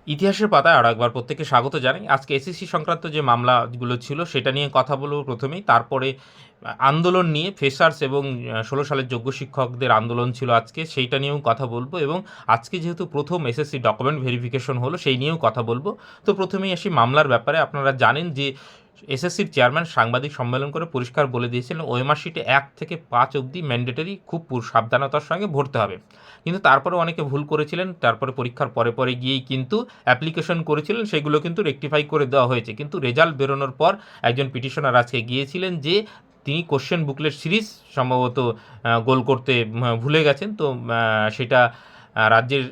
ইতিহাসের পাতায় আরও একবার প্রত্যেককে স্বাগত জানাই। আজকে এসএসসি সংক্রান্ত যে মামলাগুলো ছিল সেটা নিয়ে কথা বলব প্রথমেই। তারপরে আন্দোলন নিয়ে ফ্রেশার্স এবং ১৬ সালের যোগ্য শিক্ষকদের আন্দোলন ছিল আজকে, সেইটা নিয়েও কথা বলবো এবং আজকে যেহেতু প্রথম এসএসসি ডকুমেন্ট ভেরিফিকেশন হলো সেই নিয়েও কথা বলবো। তো প্রথমেই আসি মামলার ব্যাপারে। আপনারা জানেন যে এসএসসির চেয়ারম্যান সাংবাদিক সম্মেলন করে পরিষ্কার বলে দিয়েছিলেন ওএমআর শিটে ১ থেকে ৫ অবধি ম্যান্ডেটরি খুব সাবধানতার সঙ্গে ভরতে হবে। কিন্তু তারপরে অনেকে ভুল করেছিলেন, তারপরে পরীক্ষার পরে পরে গিয়েই কিন্তু অ্যাপ্লিকেশন করেছিলেন, সেগুলো কিন্তু রেকটিফাই করে দেওয়া হয়েছে। কিন্তু রেজাল্ট বেরোনোর পর একজন পিটিশনার আজকে গিয়েছিলেন যে তিনি কোশ্চেন বুকলেট সিরিজ সম্ভবত গোল করতে ভুলে গেছেন। তো সেটা রাজ্যের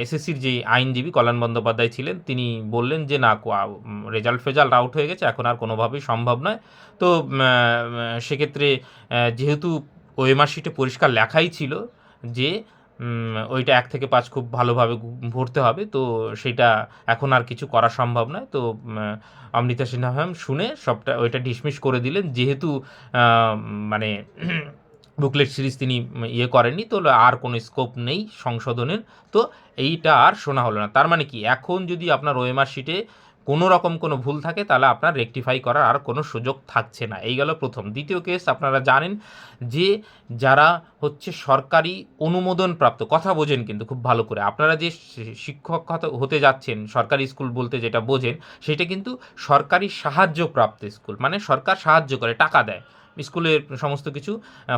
এসএসসির যে আইনজীবী কল্যাণ বন্দ্যোপাধ্যায় ছিলেন তিনি বললেন যে না, রেজাল্ট আউট হয়ে গেছে, এখন আর কোনোভাবেই সম্ভব নয়। তো সেক্ষেত্রে যেহেতু ওএমআর শিটে পরিষ্কার লেখাই ছিল যে ওইটা ১ থেকে ৫ খুব ভালোভাবে ভরতে হবে, তো সেটা এখন আর কিছু করা সম্ভব নয়। তো অমৃতা সিনহা ম্যাম শুনে সবটা ওইটা ডিসমিস করে দিলেন, যেহেতু মানে বুকলেট সিরিজ তিনি ইয়ে করেননি, তো আর কোনো স্কোপ নেই সংশোধনের। তো এইটা আর শোনা হলো না। তার মানে কি, এখন যদি আপনার ওএমআর শিটে কোনো রকম কোনো ভুল থাকে তাহলে আপনার রেকটিফাই করার আর কোনো সুযোগ থাকছে না। এই গেল প্রথম। দ্বিতীয় কেস, আপনারা জানেন যে যারা হচ্ছে সরকারি অনুমোদনপ্রাপ্ত, কথা বোঝেন কিন্তু খুব ভালো করে, আপনারা যে শিক্ষক হতে যাচ্ছেন, সরকারি স্কুল বলতে যেটা বোঝেন সেটা কিন্তু সরকারি সাহায্যপ্রাপ্ত স্কুল, মানে সরকার সাহায্য করে, টাকা দেয়, স্কুলের সমস্ত কিছু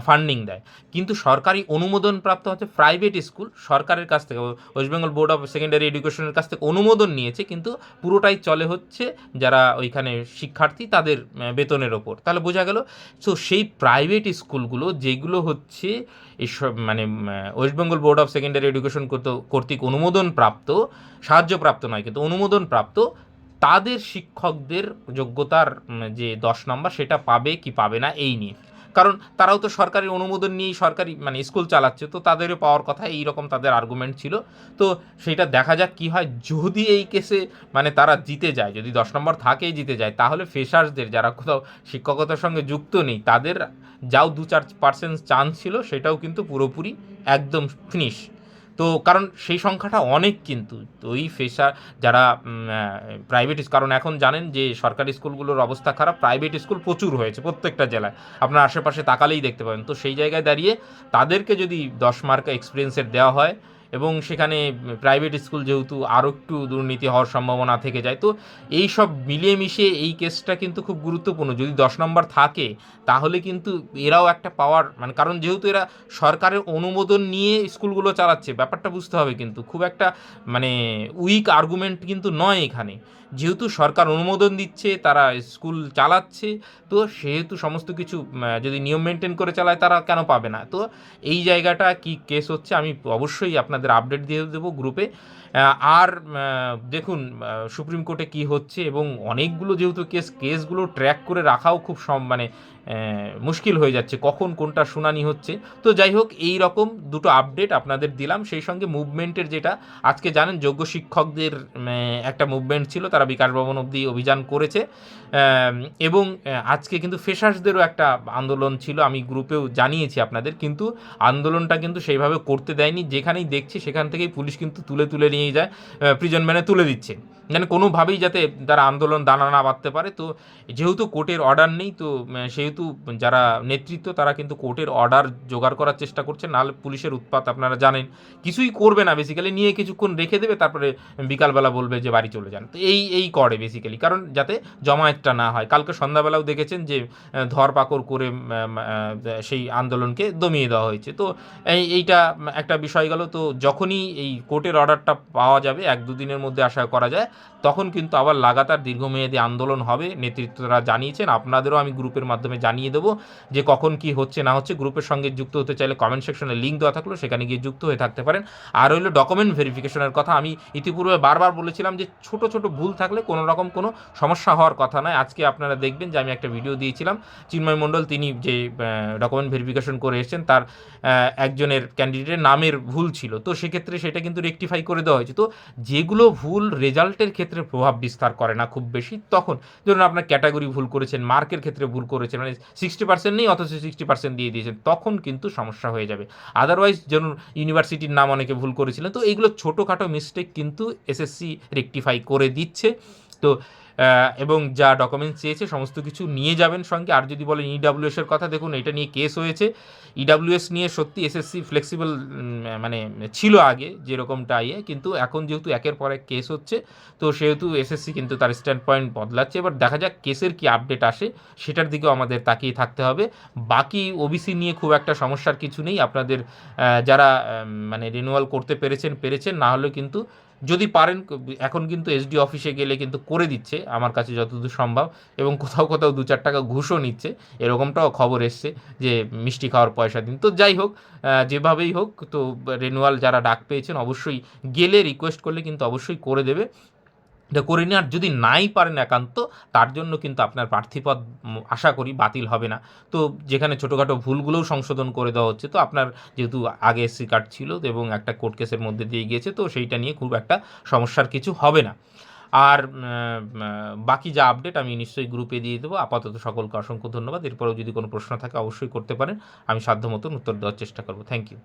ফান্ডিং দেয়। কিন্তু সরকারি অনুমোদনপ্রাপ্ত হচ্ছে প্রাইভেট স্কুল, সরকারের কাছ থেকে West Bengal board of secondary এডুকেশনের কাছ থেকে অনুমোদন নিয়েছে, কিন্তু পুরোটাই চলে হচ্ছে যারা ওইখানে শিক্ষার্থী তাদের বেতনের ওপর। তাহলে বোঝা গেল। সো সেই প্রাইভেট স্কুলগুলো যেগুলো হচ্ছে এইসব মানে West Bengal board of secondary education কর্তৃক অনুমোদনপ্রাপ্ত, সাহায্যপ্রাপ্ত নয় কিন্তু অনুমোদনপ্রাপ্ত, তাদের শিক্ষকদের যোগ্যতার যে ১০ নম্বর সেটা পাবে কি পাবে না এই নিয়ে। কারণ তারাও তো সরকারি অনুমোদন নিয়েই সরকারি স্কুল চালাচ্ছে, তো তাদেরও পাওয়ার কথা, এইরকম তাদের আর্গুমেন্ট ছিল। তো সেইটা দেখা যাক কি হয়। যদি এই কেসে তারা জিতে যায়, যদি ১০ নম্বর থাকেই জিতে যায়, তাহলে ফ্রেশার্সদের যারা কোথাও শিক্ষকতার সঙ্গে যুক্ত নেই তাদের যাও ২-৪% চান্স ছিল সেটাও কিন্তু পুরোপুরি একদম ফিনিশ। তো কারণ সেই সংখ্যাটা অনেক, কিন্তু ওই ফ্রেশার যারা প্রাইভেট, কারণ এখন জানেন যে সরকারি স্কুলগুলোর অবস্থা খারাপ, প্রাইভেট স্কুল প্রচুর হয়েছে প্রত্যেকটা জেলায়, আপনার আশেপাশে তাকালেই দেখতে পাবেন। তো সেই জায়গায় দাঁড়িয়ে তাদেরকে যদি ১০ মার্ক এক্সপিরিয়েন্সের দেওয়া হয় এবং সেখানে প্রাইভেট স্কুল যেহেতু আরও একটু দুর্নীতি হওয়ার সম্ভাবনা থেকে যায়, তো এই সব মিলিয়ে মিশিয়ে এই কেসটা কিন্তু খুব গুরুত্বপূর্ণ। যদি ১০ নম্বর থাকে তাহলে কিন্তু এরাও একটা পাওয়ার, কারণ যেহেতু এরা সরকারের অনুমোদন নিয়ে স্কুলগুলো চালাচ্ছে, ব্যাপারটা বুঝতে হবে, কিন্তু খুব একটা উইক আর্গুমেন্ট কিন্তু নয় এখানে। যেহেতু সরকার অনুমোদন দিচ্ছে, তারা স্কুল চালাচ্ছে, তো সেহেতু সমস্ত কিছু যদি নিয়ম মেনটেন করে চালায় তারা কেন পাবে না। তো এই জায়গাটা কি কেস হচ্ছে আমি অবশ্যই আপনাদের আপডেট দিয়ে দেবো গ্রুপে। আর দেখুন সুপ্রিম কোর্টে কি হচ্ছে, এবং অনেকগুলো যেহেতু কেসগুলো ট্র্যাক করে রাখাও খুব মুশকিল হয়ে যাচ্ছে, কখন কোনটা শুনানি হচ্ছে। তো যাই হোক, এই রকম দুটো আপডেট আপনাদের দিলাম। সেই সঙ্গে মুভমেন্টের যেটা, আজকে জানেন যোগ্য শিক্ষকদের একটা মুভমেন্ট ছিল, তারা বিকাশ ভবন অবধি অভিযান করেছে, এবং আজকে কিন্তু ফ্রেশার্সদেরও একটা আন্দোলন ছিল, আমি গ্রুপেও জানিয়েছি আপনাদের। কিন্তু আন্দোলনটা কিন্তু সেইভাবে করতে দেয়নি, যেখানেই দেখছি সেখান থেকেই পুলিশ কিন্তু তুলে নিয়ে যায়, প্রিজন ভ্যানে তুলে দিচ্ছে, কোনোভাবেই যাতে তারা আন্দোলন দানা না বাঁধতে পারে। তো যেহেতু কোর্টের অর্ডার নেই, তো সেহেতু যারা নেতৃত্ব তারা কিন্তু কোর্টের অর্ডার জোগাড় করার চেষ্টা করছে, নাহলে পুলিশের উৎপাত আপনারা জানেন, কিছুই করবে না, বেসিক্যালি নিয়ে কিছুক্ষণ রেখে দেবে, তারপরে বিকালবেলা বলবে যে বাড়ি চলে যান। তো এই করে বেসিক্যালি, কারণ যাতে জমায়েতটা না হয়। কালকে সন্ধ্যাবেলাও দেখেছেন যে ধরপাকড় করে সেই আন্দোলনকে দমিয়ে দেওয়া হয়েছে। তো এইটা একটা বিষয় গেল। তো যখনই এই কোর্টের অর্ডারটা পাওয়া যাবে ১-২ দিনের মধ্যে আশা করা যায়, তখন কিন্তু আবার লাগাতার দীর্ঘমেয়াদী আন্দোলন হবে, নেতৃত্বরা জানিয়েছেন। আপনাদেরও আমি গ্রুপের মাধ্যমে জানিয়ে দেবো যে কখন কি হচ্ছে না হচ্ছে। গ্রুপের সঙ্গে যুক্ত হতে চাইলে কমেন্ট সেকশনে লিঙ্ক দেওয়া থাকলো, সেখানে গিয়ে যুক্ত হয়ে থাকতে পারেন। আর হইলো ডকুমেন্ট ভেরিফিকেশনের কথা, আমি ইতিপূর্বে বারবার বলেছিলাম যে ছোট ছোট ভুল থাকলে কোনো রকম কোনো সমস্যা হওয়ার কথা নয়। আজকে আপনারা দেখবেন যে আমি একটা ভিডিও দিয়েছিলাম, চিন্ময় মণ্ডল তিনি যে ডকুমেন্ট ভেরিফিকেশন করে এসেছেন, তার একজনের ক্যান্ডিডেটের নামের ভুল ছিল, তো সেক্ষেত্রে সেটা কিন্তু রেকটিফাই করে দেওয়া হয়েছে। তো যেগুলো ভুল রেজাল্টের ক্ষেত্রে প্রভাব বিস্তার করে না খুব বেশি, তখন ধরুন আপনার ক্যাটাগরি ভুল করেছেন, মার্কের ক্ষেত্রে ভুল করেছেন, মানে 60% নেই অথচ 60% দিয়ে দিয়েছেন, তখন কিন্তু সমস্যা হয়ে যাবে। আদারওয়াইজ ধরুন ইউনিভার্সিটির নাম অনেকে ভুল করেছিলেন, তো এইগুলো ছোটোখাটো মিস্টেক কিন্তু এসএসসি রেকটিফাই করে দিচ্ছে। তো এবং যা ডকুমেন্টস চেয়েছে সমস্ত কিছু নিয়ে যাবেন সঙ্গে। আর যদি বলেন ইডাব্লিউএস এর কথা, দেখুন এটা নিয়ে কেস হয়েছে। ইডাব্লিউএস নিয়ে সত্যি এসএসসি ফ্লেক্সিবল মানে ছিল আগে যেরকমটা কিন্তু এখন যেহেতু একের পর এক কেস হচ্ছে, তো সেহেতু এসএসসি কিন্তু তার স্ট্যান্ড পয়েন্ট বদলাচ্ছে। এবার দেখা যাক কেসের কি আপডেট আসে, সেটার দিকেও আমাদের তাকিয়ে থাকতে হবে। বাকি ওবিসি নিয়ে খুব একটা সমস্যার কিছু নেই। আপনাদের যারা মানে রিনিউয়াল করতে পেরেছেন, না হলে কিন্তু যদি পারেন, এখন কিন্তু এসডি অফিসে গেলে কিন্তু করে দিচ্ছে আমার কাছে যতদূর সম্ভব, এবং কোথাও 2-4 টাকা ঘুষও নিচ্ছে, এরকমটাও খবর এসছে যে মিষ্টি খাওয়ার পয়সা দিন। তো যাই হোক, যেভাবেই হোক, তো রিনিউয়াল যারা ডাক পেয়েছেন অবশ্যই গেলে রিকোয়েস্ট করলে কিন্তু অবশ্যই করে দেবে। এটা করে নিন। আর যদি নাই পারেন একান্ত, তার জন্য কিন্তু আপনার প্রার্থীপদ আশা করি বাতিল হবে না। তো যেখানে ছোটোখাটো ভুলগুলোও সংশোধন করে দেওয়া হচ্ছে, তো আপনার যেহেতু আগে এসসি কার্ড ছিল এবং একটা কোর্ট কেসের মধ্যে দিয়ে গিয়েছে, তো সেইটা নিয়ে খুব একটা সমস্যার কিছু হবে না। আর বাকি যা আপডেট আমি নিশ্চয়ই গ্রুপে দিয়ে দেবো। আপাতত সকলকে অসংখ্য ধন্যবাদ। এরপরেও যদি কোনো প্রশ্ন থাকে অবশ্যই করতে পারেন, আমি সাধ্য মতন উত্তর দেওয়ার চেষ্টা করব। Thank you.